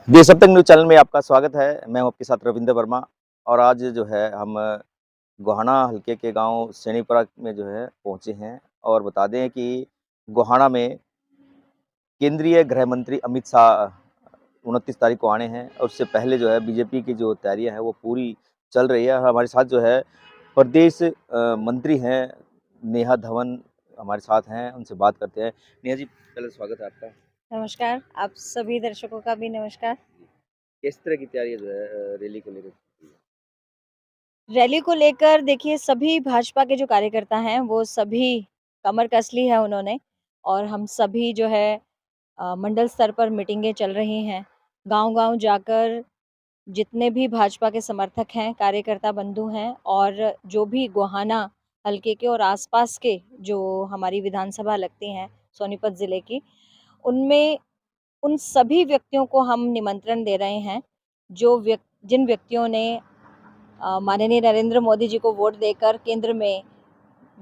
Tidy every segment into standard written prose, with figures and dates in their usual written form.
देशभक्त news channel में आपका स्वागत है। मैं हूँ आपके साथ रविंद्र वर्मा और आज जो है हम गोहाना हल्के के गाँव सैनीपुरा में जो है पहुँचे हैं और बता दें कि गोहाना में केंद्रीय गृह मंत्री अमित शाह 29 तारीख को आने हैं और उससे पहले जो है बीजेपी की जो तैयारियाँ हैं वो पूरी चल रही है। हमारे साथ जो है प्रदेश मंत्री हैं नेहा धवन हमारे साथ हैं, उनसे बात करते हैं। नेहा जी, पहले स्वागत है आपका। नमस्कार, आप सभी दर्शकों का भी नमस्कार। किस तरह की तैयारी जो है रैली को लेकर? रैली को लेकर देखिए सभी भाजपा के जो कार्यकर्ता हैं वो सभी कमर कस ली है उन्होंने और हम सभी जो है मंडल स्तर पर मीटिंगें चल रही हैं। गाँव-गाँव जाकर जितने भी भाजपा के समर्थक हैं, कार्यकर्ता बंधु हैं और जो भी गोहाना हल्के के और आस-पास के जो हमारी विधानसभा लगती हैं सोनीपत ज़िले की, उनमें उन सभी व्यक्तियों को हम निमंत्रण दे रहे हैं, जिन व्यक्तियों ने माननीय नरेंद्र मोदी जी को वोट देकर केंद्र में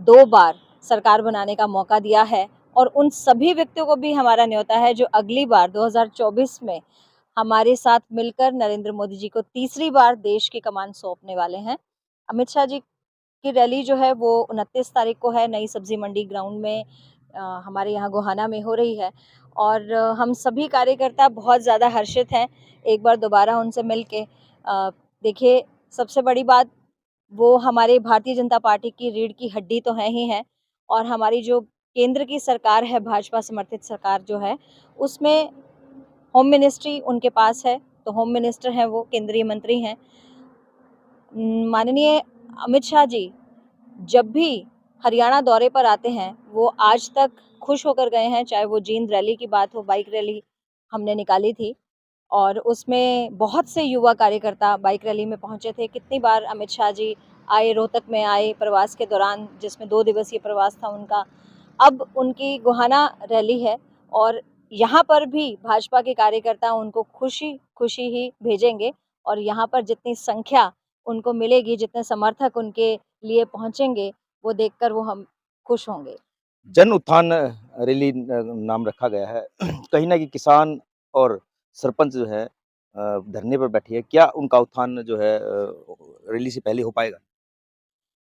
2 बार सरकार बनाने का मौका दिया है और उन सभी व्यक्तियों को भी हमारा न्योता है जो अगली बार 2024 में हमारे साथ मिलकर नरेंद्र मोदी जी को तीसरी बार देश की कमान सौंपने वाले हैं। अमित शाह जी की रैली जो है वो 29 तारीख को है, नई सब्जी मंडी ग्राउंड में हमारे यहाँ गोहाना में हो रही है और हम सभी कार्यकर्ता बहुत ज़्यादा हर्षित हैं एक बार दोबारा उनसे मिल के। देखिए सबसे बड़ी बात वो हमारे भारतीय जनता पार्टी की रीढ़ की हड्डी तो है ही है और हमारी जो केंद्र की सरकार है, भाजपा समर्थित सरकार जो है, उसमें होम मिनिस्ट्री उनके पास है, तो होम मिनिस्टर हैं वो, केंद्रीय मंत्री हैं। माननीय अमित शाह जी जब भी हरियाणा दौरे पर आते हैं, वो आज तक खुश होकर गए हैं, चाहे वो जींद रैली की बात हो, बाइक रैली हमने निकाली थी और उसमें बहुत से युवा कार्यकर्ता बाइक रैली में पहुंचे थे। कितनी बार अमित शाह जी आए, रोहतक में आए प्रवास के दौरान, जिसमें 2 दिवसीय प्रवास था उनका। अब उनकी गोहाना रैली है और यहाँ पर भी भाजपा के कार्यकर्ता उनको खुशी-खुशी ही भेजेंगे और यहाँ पर जितनी संख्या उनको मिलेगी, जितने समर्थक उनके लिए पहुँचेंगे, वो देखकर वो हम खुश होंगे। जन उत्थान रैली नाम रखा गया है। कहीं न कहीं किसान और सरपंच जो है धरने पर बैठी है। क्या उनका उत्थान जो है रैली से पहले हो पाएगा?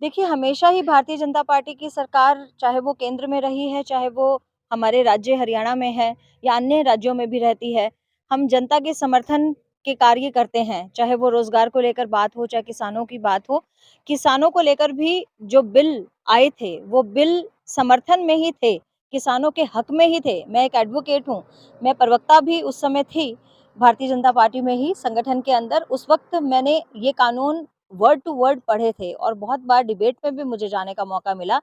देखिए, हमेशा ही भारतीय जनता पार्टी की सरकार, चाहे वो केंद्र में रही है, चाहे वो हमारे राज्य हरियाणा में है या अन्य राज्यों में भी रहती है, हम जनता के समर्थन के कार्य करते हैं। चाहे वो रोज़गार को लेकर बात हो, चाहे किसानों की बात हो। किसानों को लेकर भी जो बिल आए थे, वो बिल समर्थन में ही थे, किसानों के हक में ही थे। मैं एक एडवोकेट हूँ, मैं प्रवक्ता भी उस समय थी, भारतीय जनता पार्टी में ही संगठन के अंदर। उस वक़्त मैंने ये कानून वर्ड टू वर्ड पढ़े थे और बहुत बार डिबेट में भी मुझे जाने का मौका मिला।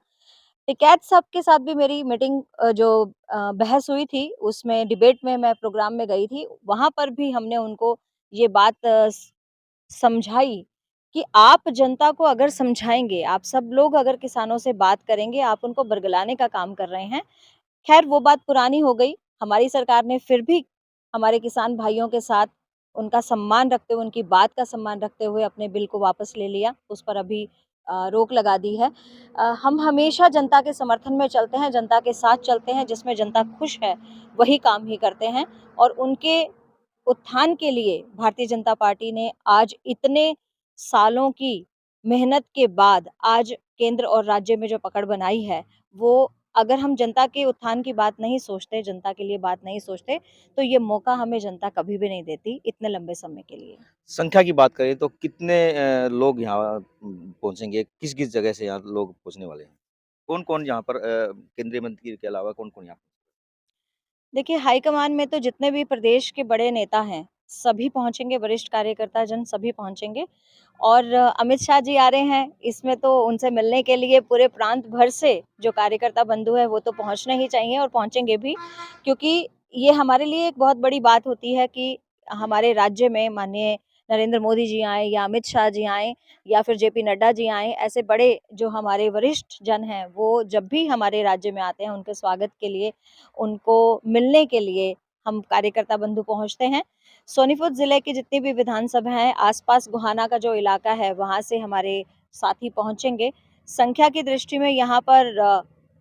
टिकैत साहब के साथ भी मेरी मीटिंग बहस हुई थी, उसमें डिबेट में मैं प्रोग्राम में गई थी। वहाँ पर भी हमने उनको ये बात समझाई कि आप जनता को अगर समझाएँगे, आप सब लोग अगर किसानों से बात करेंगे, आप उनको बरगलाने का काम कर रहे हैं। ख़ैर वो बात पुरानी हो गई। हमारी सरकार ने फिर भी हमारे किसान भाइयों के साथ उनका सम्मान रखते हुए, उनकी बात का सम्मान रखते हुए अपने बिल को वापस ले लिया। उस पर अभी रोक लगा दी है। हम हमेशा जनता के समर्थन में चलते हैं, जनता के साथ चलते हैं, जिसमें जनता खुश है, वही काम ही करते हैं और उनके उत्थान के लिए भारतीय जनता पार्टी ने आज इतने सालों की मेहनत के बाद आज केंद्र और राज्य में जो पकड़ बनाई है, वो अगर हम जनता के उत्थान की बात नहीं सोचते, जनता के लिए बात नहीं सोचते, तो ये मौका हमें जनता कभी भी नहीं देती इतने लंबे समय के लिए। संख्या की बात करें तो कितने लोग यहाँ पहुँचेंगे? किस-किस जगह से यहाँ लोग पहुँचने वाले हैं? कौन-कौन यहाँ पर केंद्रीय मंत्री के अलावा कौन-कौन यहाँ? देखिए, हाईकमान में तो जितने भी प्रदेश के बड़े नेता हैं, सभी पहुँचेंगे, वरिष्ठ कार्यकर्ता जन सभी पहुँचेंगे और अमित शाह जी आ रहे हैं, इसमें तो उनसे मिलने के लिए पूरे प्रांत भर से जो कार्यकर्ता बंधु हैं, वो तो पहुँचने ही चाहिए और पहुँचेंगे भी। क्योंकि ये हमारे लिए एक बहुत बड़ी बात होती है कि हमारे राज्य में माननीय नरेंद्र मोदी जी आएँ या अमित शाह जी आएँ या फिर जेपी नड्डा जी आएँ, ऐसे बड़े जो हमारे वरिष्ठ जन हैं, वो जब भी हमारे राज्य में आते हैं, उनके स्वागत के लिए, उनको मिलने के लिए हम कार्यकर्ता बंधु पहुँचते हैं। सोनीपत ज़िले की जितनी भी विधानसभा हैं, आस-पास गोहाना का जो इलाका है, वहाँ से हमारे साथी पहुँचेंगे। संख्या की दृष्टि में यहाँ पर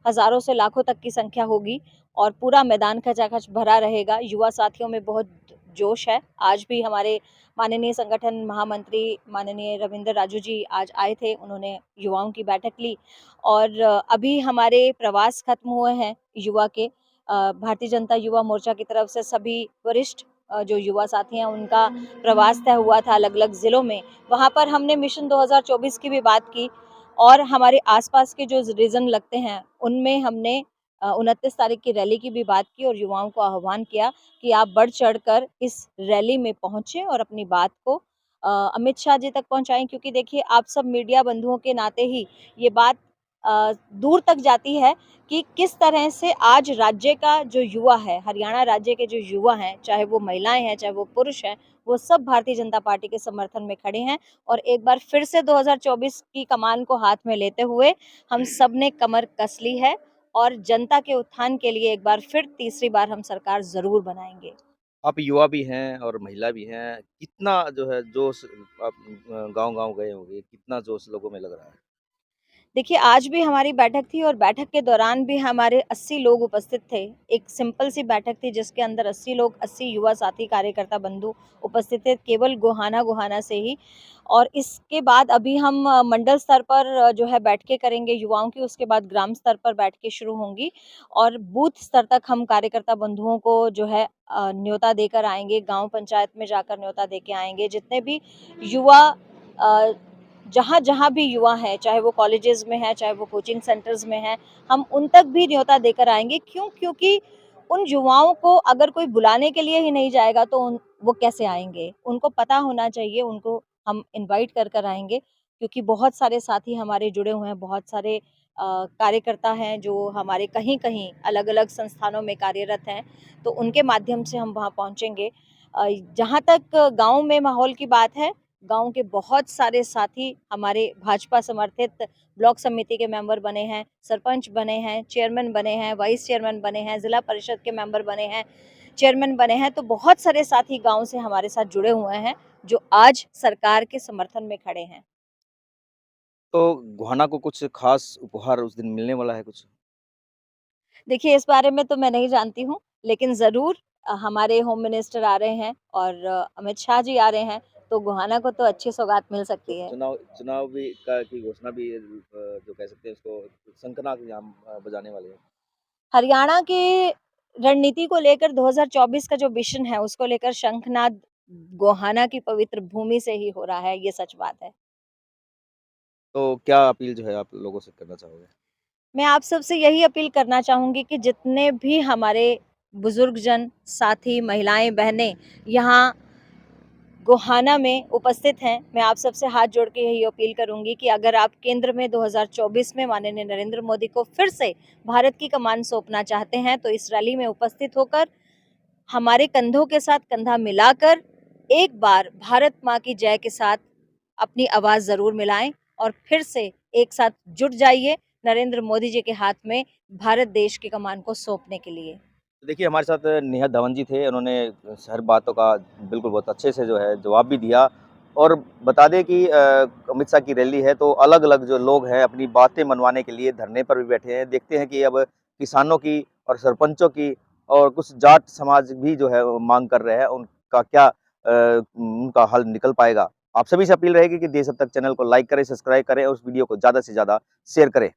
हज़ारों से लाखों तक की संख्या होगी और पूरा मैदान खचाखच भरा रहेगा। युवा साथियों में बहुत जोश है। आज भी हमारे माननीय संगठन महामंत्री माननीय रविंद्र राजू जी आज आए थे, उन्होंने युवाओं की बैठक ली और अभी हमारे प्रवास खत्म हुए हैं युवा के। भारतीय जनता युवा मोर्चा की तरफ से सभी वरिष्ठ जो युवा साथी हैं उनका प्रवास तय हुआ था अलग-अलग ज़िलों में। वहाँ पर हमने मिशन 2024 की भी बात की और हमारे आसपास के जो रीजन लगते हैं उनमें हमने 29 तारीख की रैली की भी बात की और युवाओं को आह्वान किया कि आप बढ़ चढ़कर इस रैली में पहुंचे और अपनी बात को अमित शाह जी तक पहुंचाएं, क्योंकि देखिए आप सब मीडिया बंधुओं के नाते ही ये बात दूर तक जाती है कि किस तरह से आज राज्य का जो युवा है, हरियाणा राज्य के जो युवा हैं, चाहे वो महिलाएं हैं, चाहे वो पुरुष हैं, वो सब भारतीय जनता पार्टी के समर्थन में खड़े हैं और एक बार फिर से 2024 की कमान को हाथ में लेते हुए हम सब ने कमर कस ली है और जनता के उत्थान के लिए एक बार फिर तीसरी बार हम सरकार ज़रूर बनाएँगे। आप युवा भी हैं और महिला भी हैं, कितना जो है जोश आप गाँव-गाँव गए होंगे, कितना जोश लोगों में लग रहा है? देखिए, आज भी हमारी बैठक थी और बैठक के दौरान भी हमारे 80 लोग उपस्थित थे। एक सिंपल सी बैठक थी जिसके अंदर 80 लोग, 80 युवा साथी कार्यकर्ता बंधु उपस्थित थे, केवल गोहाना-गोहाना से ही। और इसके बाद अभी हम मंडल स्तर पर जो है बैठकें करेंगे युवाओं की, उसके बाद ग्राम स्तर पर बैठकें शुरू होंगी और बूथ स्तर तक हम कार्यकर्ता बंधुओं को जो है न्योता देकर आएँगे, गाँव पंचायत में जाकर न्योता देके आएँगे। जितने भी युवा अ, जहाँ-जहाँ भी युवा हैं, चाहे वो कॉलेजेस में हैं, चाहे वो कोचिंग सेंटर्स में हैं, हम उन तक भी न्योता देकर आएँगे। क्यों? क्योंकि उन युवाओं को अगर कोई बुलाने के लिए ही नहीं जाएगा तो वो कैसे आएँगे? उनको पता होना चाहिए, उनको हम इनवाइट कर आएँगे, क्योंकि बहुत सारे साथी हमारे जुड़े हुए हैं, बहुत सारे कार्यकर्ता हैं जो हमारे कहीं-कहीं अलग-अलग संस्थानों में कार्यरत हैं, तो उनके माध्यम से हम वहाँ पहुँचेंगे। जहाँ तक गाँव में माहौल की बात है, गाँव के बहुत सारे साथी हमारे भाजपा समर्थित ब्लॉक समिति के मेंबर बने हैं, सरपंच बने हैं, चेयरमैन बने हैं, वाइस चेयरमैन बने हैं, जिला परिषद के मेंबर बने हैं, चेयरमैन बने हैं, तो बहुत सारे साथी गाँव से हमारे साथ जुड़े हुए हैं, जो आज सरकार के समर्थन में खड़े हैं। तो गोहाना को कुछ खास उपहार उस दिन मिलने वाला है कुछ? देखिए, इस बारे में तो मैं नहीं जानती हूँ, लेकिन ज़रूर हमारे होम मिनिस्टर आ रहे हैं और अमित शाह जी आ रहे हैं, तो गोहाना को तो अच्छी सौगात मिल तो सकती है। चुनाव चुनाव भी का की घोषणा भी जो कह सकते हैं उसको शंखनाद यहाँ बजाने वाले हैं। हरियाणा की रणनीति को लेकर 2024 का जो विज़न है, उसको लेकर शंखनाद गोहाना की पवित्र भूमि से ही हो रहा है, ये सच बात है। तो क्या अपील जो है आप लोगों से करना चाहोगे? मैं आप सबसे यही अपील करना चाहूँगी कि जितने भी हमारे बुज़ुर्गजन, साथी, महिलाएँ, बहनें यहाँ गोहाना में उपस्थित हैं, मैं आप सबसे हाथ जोड़ के यही अपील करूँगी कि अगर आप केंद्र में 2024 में माननीय नरेंद्र मोदी को फिर से भारत की कमान सौंपना चाहते हैं, तो इस रैली में उपस्थित होकर हमारे कंधों के साथ कंधा मिलाकर एक बार भारत माँ की जय के साथ अपनी आवाज़ ज़रूर मिलाएँ और फिर से एक साथ जुट जाइए नरेंद्र मोदी जी के हाथ में भारत देश की कमान को सौंपने के लिए। तो देखिए हमारे साथ नेहा धवन जी थे, उन्होंने हर बातों का बिल्कुल बहुत अच्छे से जो है जवाब भी दिया और बता दें कि अमित शाह की रैली है तो अलग-अलग जो लोग हैं अपनी बातें मनवाने के लिए धरने पर भी बैठे हैं। देखते हैं कि अब किसानों की और सरपंचों की और कुछ जाट समाज भी जो है वो माँग कर रहे हैं, उनका क्या उनका हल निकल पाएगा। आप सभी से अपील रहेगी कि देश अब तक चैनल को लाइक करें, सब्सक्राइब करें और उस वीडियो को ज़्यादा से ज़्यादा शेयर करें।